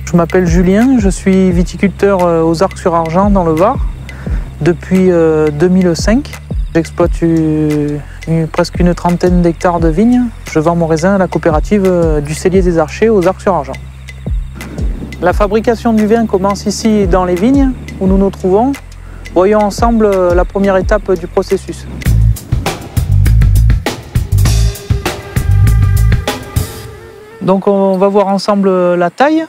Je m'appelle Julien, je suis viticulteur aux Arcs-sur-Argent dans le Var depuis 2005. J'exploite presque une trentaine d'hectares de vignes. Je vends mon raisin à la coopérative du Cellier des Archers aux Arcs-sur-Argent. La fabrication du vin commence ici dans les vignes où nous nous trouvons. Voyons ensemble la première étape du processus. Donc on va voir ensemble la taille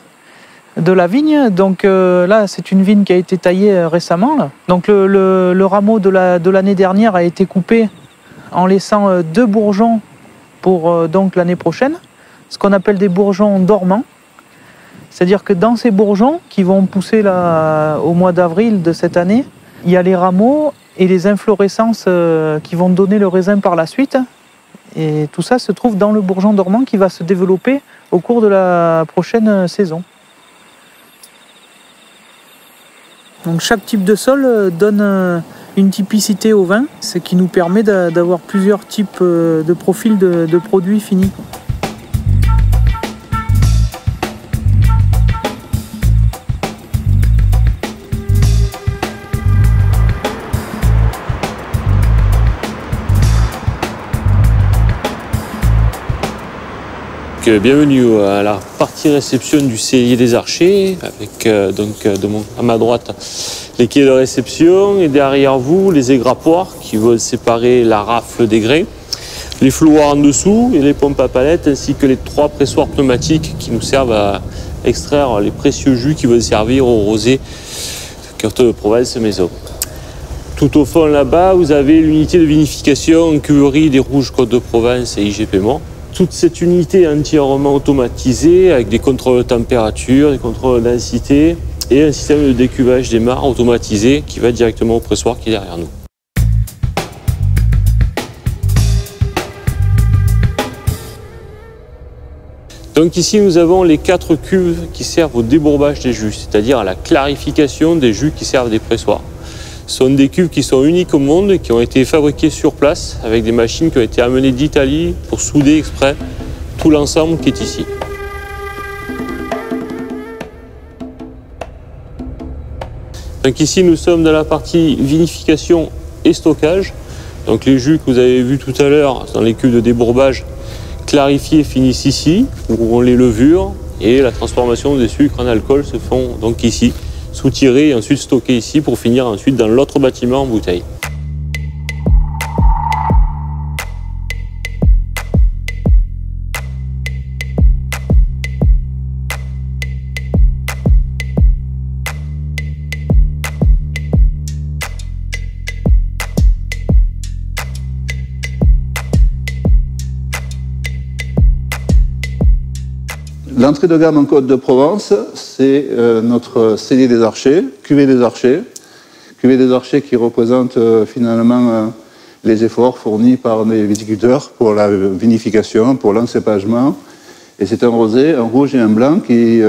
de la vigne. Donc là, c'est une vigne qui a été taillée récemment. Là. Donc le rameau de l'année dernière a été coupé en laissant 2 bourgeons pour donc l'année prochaine, ce qu'on appelle des bourgeons dormants. C'est-à-dire que dans ces bourgeons qui vont pousser là, au mois d'avril de cette année, il y a les rameaux et les inflorescences qui vont donner le raisin par la suite. Et tout ça se trouve dans le bourgeon dormant qui va se développer au cours de la prochaine saison. Donc chaque type de sol donne une typicité au vin, ce qui nous permet d'avoir plusieurs types de profils de produits finis. Bienvenue à la partie réception du Cellier des Archers, avec à ma droite les quais de réception et derrière vous les égrappoirs qui vont séparer la rafle des grains, les flouards en dessous et les pompes à palettes ainsi que les 3 pressoirs pneumatiques qui nous servent à extraire les précieux jus qui vont servir au rosé Côte de Provence Maison. Tout au fond là-bas, vous avez l'unité de vinification en cuverie des rouges Côte de Provence et IGP Mont. Toute cette unité est entièrement automatisée avec des contrôles de température, des contrôles de densité et un système de décuvage des mares automatisé qui va directement au pressoir qui est derrière nous. Donc ici nous avons les 4 cuves qui servent au débourbage des jus, c'est-à-dire à la clarification des jus qui servent des pressoirs. Ce sont des cuves qui sont uniques au monde et qui ont été fabriquées sur place avec des machines qui ont été amenées d'Italie pour souder exprès tout l'ensemble qui est ici. Donc ici nous sommes dans la partie vinification et stockage. Donc les jus que vous avez vus tout à l'heure dans les cuves de débourbage clarifiés finissent ici où on les levure et la transformation des sucres en alcool se font donc ici. Soutirés et ensuite stockés ici pour finir ensuite dans l'autre bâtiment en bouteille. L'entrée de gamme en Côte de Provence, c'est notre Cellier des Archers, cuvée des Archers. Cuvée des Archers qui représente finalement les efforts fournis par les viticulteurs pour la vinification, pour l'encépagement. Et c'est un rosé, un rouge et un blanc qui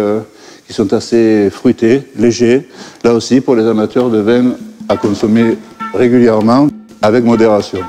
sont assez fruités, légers. Là aussi pour les amateurs de vin à consommer régulièrement avec modération.